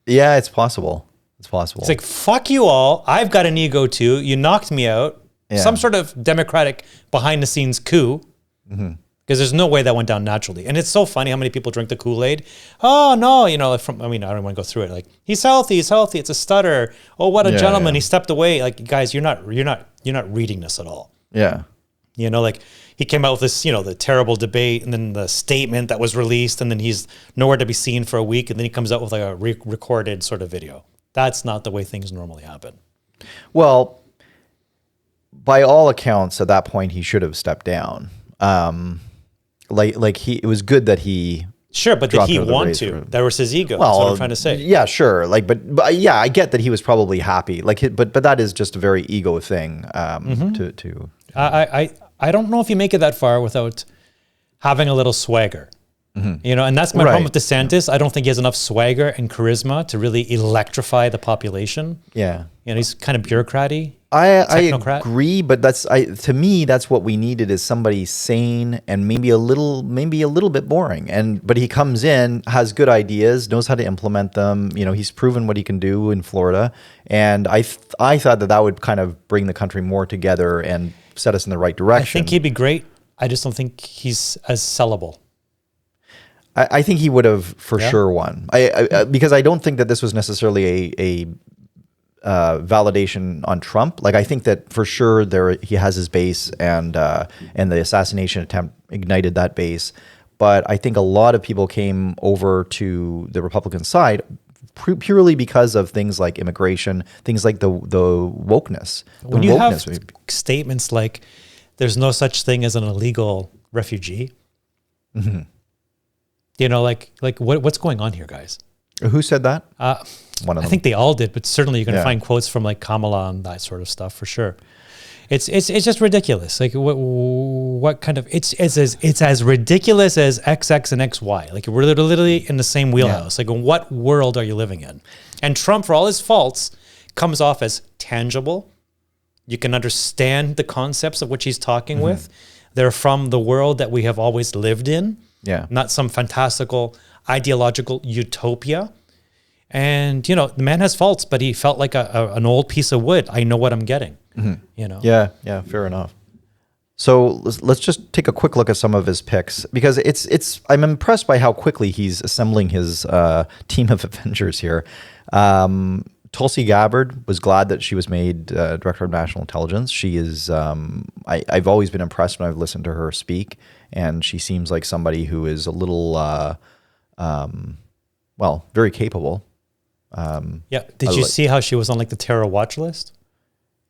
Yeah, it's possible. It's possible. It's like, fuck you all. I've got an ego too. You knocked me out. Yeah. Some sort of democratic behind the scenes coup. Because there's no way that went down naturally. And it's so funny how many people drink the Kool-Aid. Oh, no, I don't want to go through it. Like, he's healthy. It's a stutter. Oh, what a gentleman. Yeah. He stepped away. Like, guys, you're not reading this at all. Yeah. Like, he came out with this, the terrible debate and then the statement that was released, and then he's nowhere to be seen for a week, and then he comes out with like a recorded sort of video. That's not the way things normally happen. Well, by all accounts, at that point, he should have stepped down. It was good that he. Sure, but did he want to? That was his ego. Well, that's what I'm trying to say. Yeah, sure. But yeah, I get that he was probably happy. But that is just a very ego thing. To. I don't know if you make it that far without having a little swagger. And that's my problem with DeSantis. I don't think he has enough swagger and charisma to really electrify the population. Yeah. He's kind of bureaucraty. I agree, but to me that's what we needed, is somebody sane and maybe a little bit boring. But he comes in, has good ideas, knows how to implement them. He's proven what he can do in Florida, and I thought that would kind of bring the country more together and set us in the right direction. I think he'd be great. I just don't think he's as sellable. I think he would have for sure won. Because I don't think that this was necessarily a validation on Trump. Like, I think that for sure he has his base, and the assassination attempt ignited that base. But I think a lot of people came over to the Republican side purely because of things like immigration, things like the wokeness. When you have statements like, "There's no such thing as an illegal refugee," what's going on here, guys? Who said that? One of them. I think they all did, but certainly you're going to find quotes from like Kamala and that sort of stuff for sure. It's just ridiculous. Like what kind of it's as ridiculous as XX and XY. Like, we're literally in the same wheelhouse. Like, in what world are you living in? And Trump, for all his faults, comes off as tangible. You can understand the concepts of which he's talking with. They're from the world that we have always lived in. Yeah. Not some fantastical ideological utopia. And, the man has faults, but he felt like an old piece of wood. I know what I'm getting, Yeah, fair enough. So let's just take a quick look at some of his picks, because I'm impressed by how quickly he's assembling his team of Avengers here. Tulsi Gabbard, was glad that she was made Director of National Intelligence. She is, I've always been impressed when I've listened to her speak, and she seems like somebody who is a little, very capable. Did you see how she was on like the terror watch list?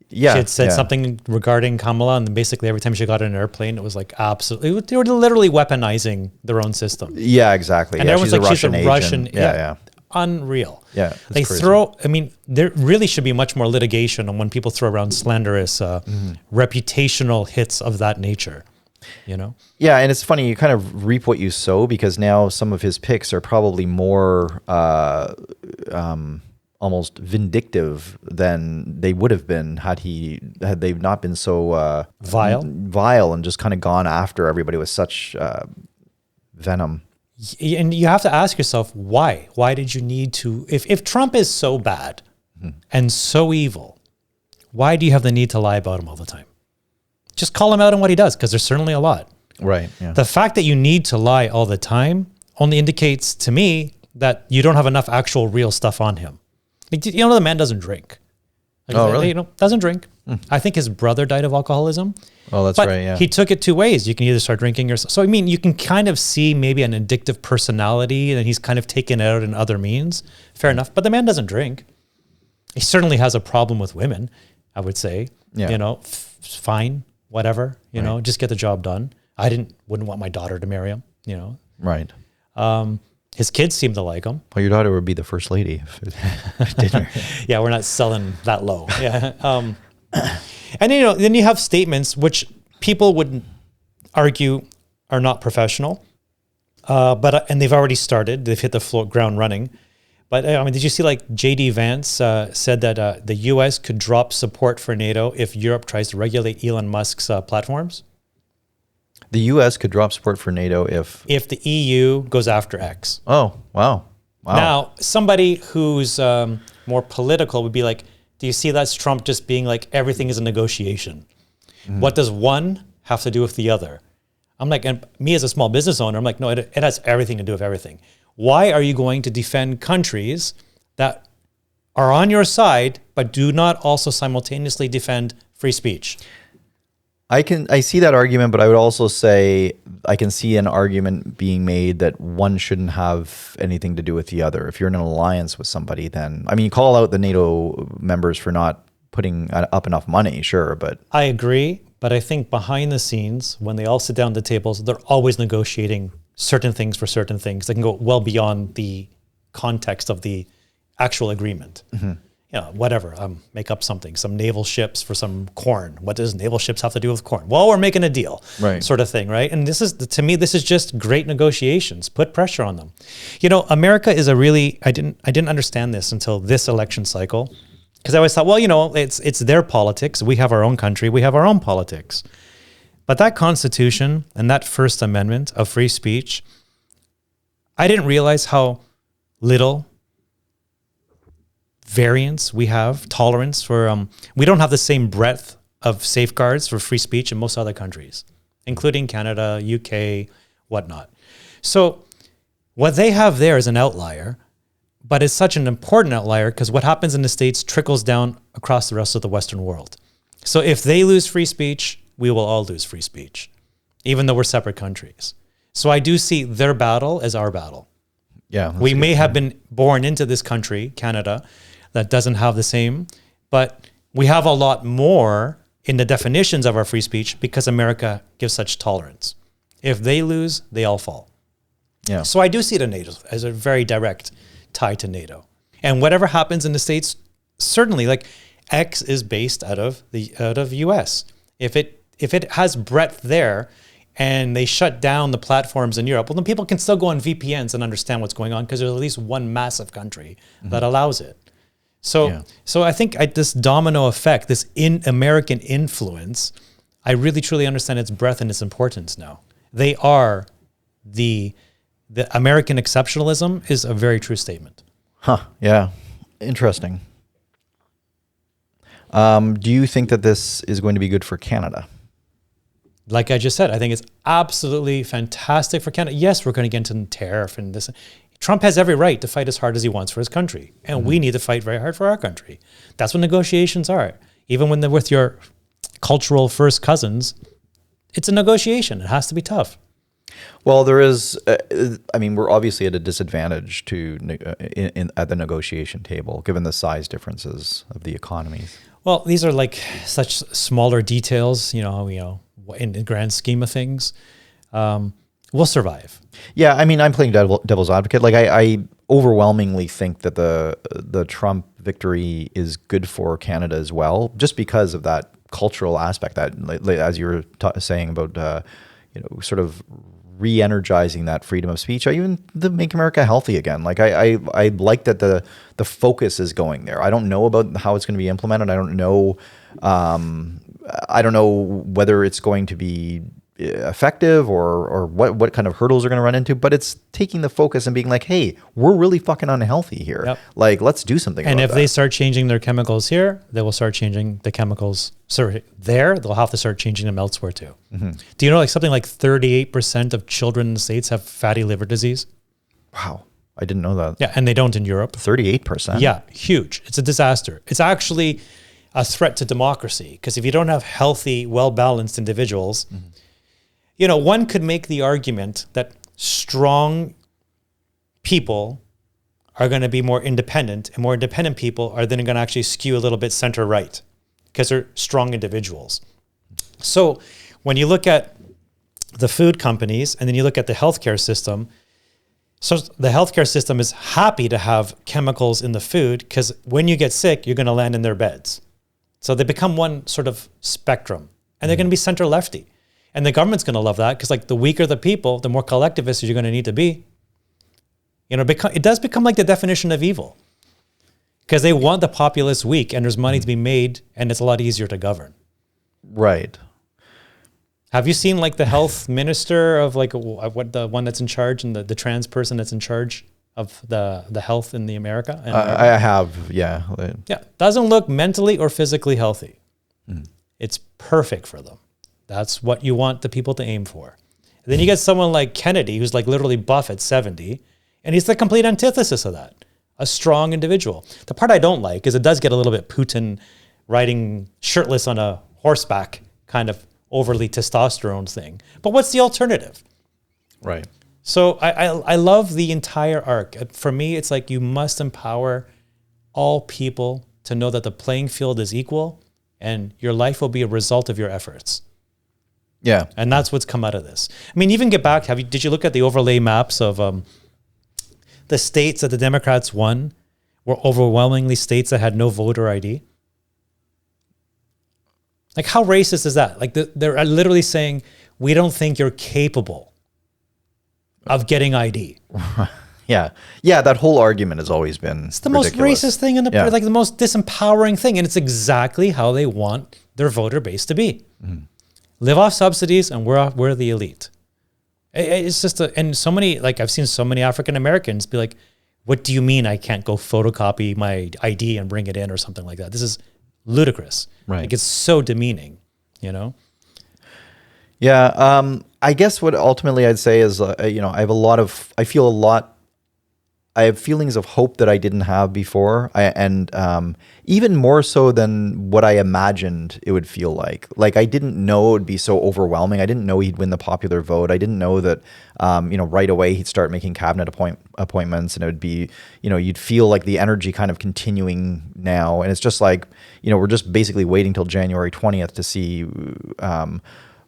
Yeah. She had said something regarding Kamala, and then basically every time she got on an airplane, it was like absolutely, they were literally weaponizing their own system. Yeah, exactly. And everyone's like, she's a Russian. Yeah. Unreal. Yeah. They there really should be much more litigation on when people throw around slanderous, reputational hits of that nature. Yeah, and it's funny, you kind of reap what you sow, because now some of his picks are probably more almost vindictive than they would have been had they not been so vile and just kind of gone after everybody with such venom. And you have to ask yourself, why? Why did you need to? If Trump is so bad and so evil, why do you have the need to lie about him all the time? Just call him out on what he does, because there's certainly a lot. Right. Yeah. The fact that you need to lie all the time only indicates to me that you don't have enough actual real stuff on him. Like, you know, the man doesn't drink. Like, Oh, really? You know, doesn't drink. I think his brother died of alcoholism. Oh, that's But right. Yeah. he took it two ways. You can either start drinking or so. I mean, you can kind of see maybe an addictive personality, and he's kind of taken it out in other means. Fair enough. But the man doesn't drink. He certainly has a problem with women, I would say. Yeah. You know, fine, whatever. You know, just get the job done. Wouldn't want my daughter to marry him. You know. Right. His kids seem to like him. Well, your daughter would be the first lady if it did marry. Yeah, we're not selling that low. Yeah. And you know, then you have statements which people would argue are not professional, and they've already started. They've hit the ground running. But I mean, did you see like J.D. Vance said that the U.S. could drop support for NATO if Europe tries to regulate Elon Musk's platforms? The U.S. could drop support for NATO if the EU goes after X. Oh, wow. Now, somebody who's more political would be like, do you see that's Trump just being like, everything is a negotiation? What does one have to do with the other? I'm like, and me as a small business owner, I'm like, no, it has everything to do with everything. Why are you going to defend countries that are on your side, but do not also simultaneously defend free speech? I see that argument, but I would also say I can see an argument being made that one shouldn't have anything to do with the other. If you're in an alliance with somebody, then, I mean, you call out the NATO members for not putting up enough money, sure, but... I agree, but I think behind the scenes, when they all sit down at the tables, they're always negotiating certain things for certain things that can go well beyond the context of the actual agreement. You know, whatever, make up something, some naval ships for some corn. What does naval ships have to do with corn? Well, we're making a deal, right? Sort of thing, right? And this is, to me, this is just great negotiations. Put pressure on them. You know, America is I didn't understand this until this election cycle, because I always thought, well, you know, it's their politics. We have our own country. We have our own politics. But that Constitution and that First Amendment of free speech, I didn't realize how little variance we have, tolerance for, we don't have the same breadth of safeguards for free speech in most other countries, including Canada, UK, whatnot. So what they have there is an outlier, but it's such an important outlier because what happens in the States trickles down across the rest of the Western world. So if they lose free speech, we will all lose free speech, even though we're separate countries. So I do see their battle as our battle. Yeah, we may have been born into this country, Canada, that doesn't have the same, but we have a lot more in the definitions of our free speech because America gives such tolerance. If they lose, they all fall. Yeah. So I do see the NATO as a very direct tie to NATO. And whatever happens in the States, certainly, like X is based out of US. If it has breadth there and they shut down the platforms in Europe, well, then people can still go on VPNs and understand what's going on because there's at least one massive country that allows it. So I think this domino effect, this American influence, I really truly understand its breadth and its importance now. They are the American exceptionalism is a very true statement. Huh. Yeah. Interesting. Do you think that this is going to be good for Canada? Like I just said, I think it's absolutely fantastic for Canada. Yes, we're going to get into tariff and this. Trump has every right to fight as hard as he wants for his country. And we need to fight very hard for our country. That's what negotiations are. Even when they're with your cultural first cousins, it's a negotiation. It has to be tough. Well, there is, I mean, we're obviously at a disadvantage at the negotiation table, given the size differences of the economies. Well, these are like such smaller details, you know, in the grand scheme of things. We'll survive. Yeah, I mean, I'm playing devil's advocate. Like, I overwhelmingly think that the Trump victory is good for Canada as well, just because of that cultural aspect that, as you were saying about, sort of re-energizing that freedom of speech, even to make America healthy again. Like, I like that the focus is going there. I don't know about how it's going to be implemented. I don't know whether it's going to be effective or what kind of hurdles are going to run into, but it's taking the focus and being like, hey, we're really fucking unhealthy here. Yep. Like, let's do something And about if that. they start changing their chemicals here, they will start changing the chemicals. So there, they'll have to start changing them elsewhere too. Do you know like something like 38% of children in the States have fatty liver disease? Wow. I didn't know that. Yeah, and they don't in Europe. 38%? Yeah, huge. It's a disaster. It's actually a threat to democracy because if you don't have healthy, well-balanced individuals, you know, one could make the argument that strong people are going to be more independent, and more independent people are then going to actually skew a little bit center-right because they're strong individuals. So when you look at the food companies and then you look at the healthcare system, so the healthcare system is happy to have chemicals in the food because when you get sick, you're going to land in their beds. So they become one sort of spectrum, and they're going to be center-lefty. And the government's going to love that because like the weaker the people, the more collectivist you're going to need to be. You know, it does become like the definition of evil because they want the populace weak and there's money to be made and it's a lot easier to govern. Right. Have you seen like the health minister of like what the one that's in charge and the trans person that's in charge of the health in America? I have, yeah. Yeah. Doesn't look mentally or physically healthy. It's perfect for them. That's what you want the people to aim for. And then you get someone like Kennedy, who's like literally buff at 70, and he's the complete antithesis of that. A strong individual. The part I don't like is it does get a little bit Putin riding shirtless on a horseback kind of overly testosterone thing. But what's the alternative? Right. So I love the entire arc. For me, it's like you must empower all people to know that the playing field is equal and your life will be a result of your efforts. Yeah. And that's what's come out of this. I mean, even get back, did you look at the overlay maps of the states that the Democrats won were overwhelmingly states that had no voter ID? Like, how racist is that? Like, they're literally saying, we don't think you're capable of getting ID. Yeah. Yeah, that whole argument has always been It's the most racist thing in like the most disempowering thing. And it's exactly how they want their voter base to be. Live off subsidies and we're the elite. It's just and so many, like I've seen so many African Americans be like, what do you mean I can't go photocopy my ID and bring it in or something like that? This is ludicrous. Right. Like it's so demeaning, you know? Yeah. I guess what ultimately I'd say is, you know, I have feelings of hope that I didn't have before. Even more so than what I imagined it would feel like. Like I didn't know it would be so overwhelming. I didn't know he'd win the popular vote. I didn't know that, you know, right away he'd start making cabinet appointments and it would be, you know, you'd feel like the energy kind of continuing now. And it's just like, you know, we're just basically waiting till January 20th to see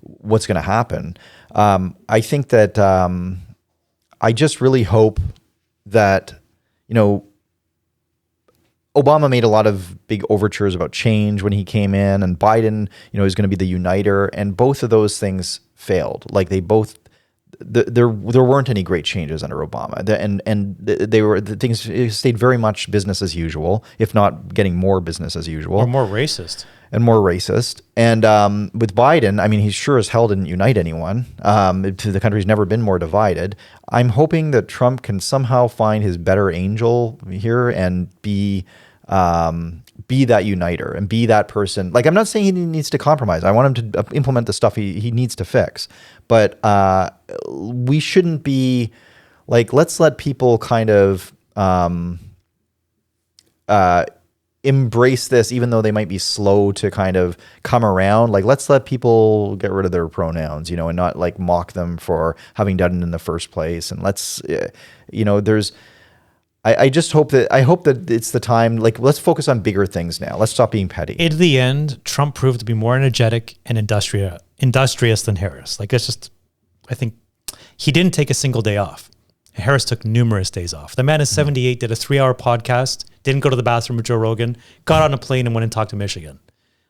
what's going to happen. I think that I just really hope that, you know, Obama made a lot of big overtures about change when he came in, and Biden, you know, is going to be the uniter, and both of those things failed. Like they both, there weren't any great changes under Obama, things stayed very much business as usual, if not getting more business as usual, Or more racist. And with Biden, I mean, he sure as hell didn't unite anyone. The country's never been more divided. I'm hoping that Trump can somehow find his better angel here and be that uniter and be that person. Like, I'm not saying he needs to compromise. I want him to implement the stuff he needs to fix. But we shouldn't be like, let's let people kind of embrace this, even though they might be slow to kind of come around. Like, let's let people get rid of their pronouns, you know, and not like mock them for having done it in the first place. And let's, you know, I hope that it's the time, like, let's focus on bigger things now. Let's stop being petty. In the end, Trump proved to be more energetic and industrious than Harris. Like, it's just, I think he didn't take a single day off. Harris took numerous days off. The man is 78, did a 3-hour podcast, didn't go to the bathroom with Joe Rogan, got on a plane and went and talked to Michigan.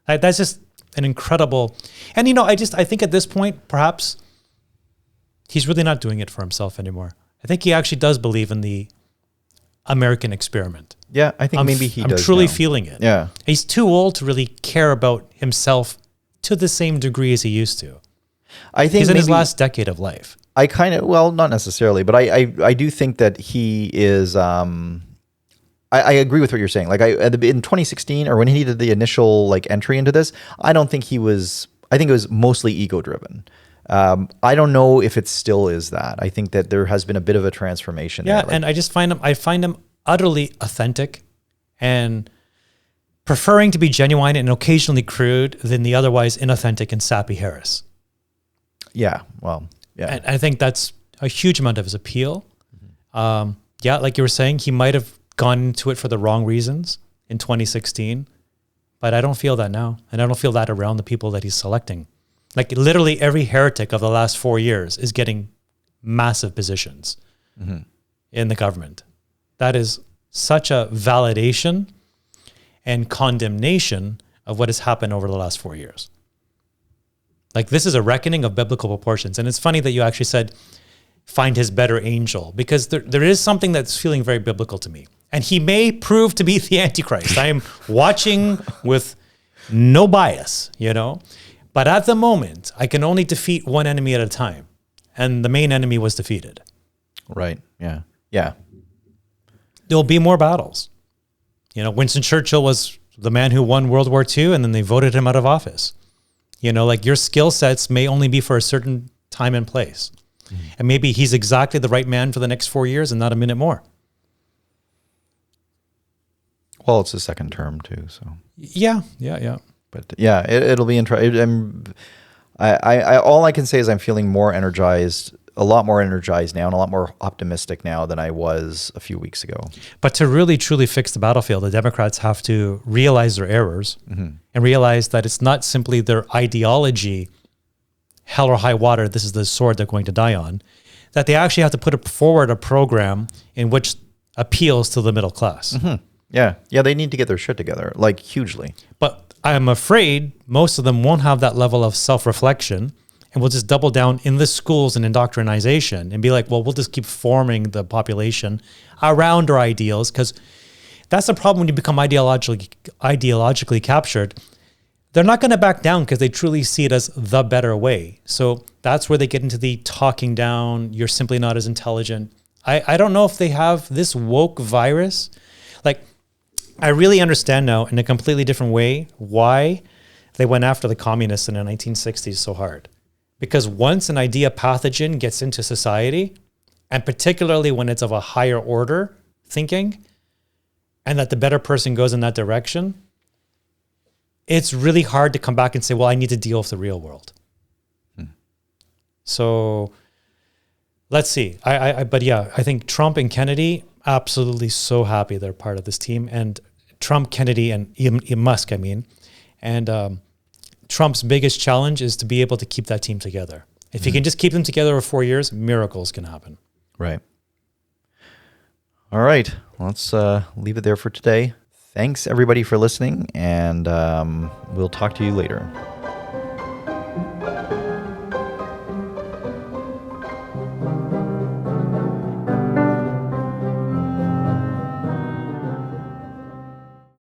That's just an incredible, and you know, I think at this point, perhaps he's really not doing it for himself anymore. I think he actually does believe in the American experiment. Yeah, I think maybe he does. I'm truly feeling it. Yeah. He's too old to really care about himself to the same degree as he used to. I think he's in his maybe- last decade of life. I kind of, well, not necessarily, but I do think that he is. I agree with what you're saying. Like in 2016, or when he did the initial like entry into this, I don't think he was. I think it was mostly ego driven. I don't know if it still is that. I think that there has been a bit of a transformation. Yeah, there. Like, and I just find him. I find him utterly authentic, and preferring to be genuine and occasionally crude than the otherwise inauthentic and sappy Harris. yeah. Well. Yeah. And I think that's a huge amount of his appeal. Yeah, like you were saying, he might have gone into it for the wrong reasons in 2016, but I don't feel that now. And I don't feel that around the people that he's selecting. Like literally every heretic of the last 4 years is getting massive positions in the government. That is such a validation and condemnation of what has happened over the last 4 years. Like this is a reckoning of biblical proportions. And it's funny that you actually said, find his better angel, because there is something that's feeling very biblical to me. And he may prove to be the Antichrist. I am watching with no bias, you know, but at the moment I can only defeat one enemy at a time. And the main enemy was defeated. Right. Yeah. Yeah. There'll be more battles. You know, Winston Churchill was the man who won World War II, and then they voted him out of office. You know, like your skill sets may only be for a certain time and place. And maybe he's exactly the right man for the next 4 years and not a minute more. Well, it's the second term too, so. Yeah. But yeah, it'll be interesting. All I can say is I'm feeling more energized, a lot more energized now, and a lot more optimistic now than I was a few weeks ago. But to really, truly fix the battlefield, the Democrats have to realize their errors and realize that it's not simply their ideology, hell or high water, this is the sword they're going to die on, that they actually have to put forward a program in which appeals to the middle class. Yeah. Yeah, they need to get their shit together, like hugely. But I'm afraid most of them won't have that level of self-reflection, and we'll just double down in the schools and indoctrination and be like, well, we'll just keep forming the population around our ideals, because that's the problem when you become ideologically captured. They're not going to back down because they truly see it as the better way. So that's where they get into the talking down, you're simply not as intelligent. I don't know if they have this woke virus. Like, I really understand now in a completely different way why they went after the communists in the 1960s so hard. Because once an idea pathogen gets into society, and particularly when it's of a higher order thinking, and that the better person goes in that direction, it's really hard to come back and say, well, I need to deal with the real world. So let's see. But yeah, I think Trump and Kennedy, absolutely so happy they're part of this team. And Trump, Kennedy, and Musk, I mean. And Trump's biggest challenge is to be able to keep that team together. If he can just keep them together for 4 years, miracles can happen. Right. All right. Let's leave it there for today. Thanks, everybody, for listening, and we'll talk to you later.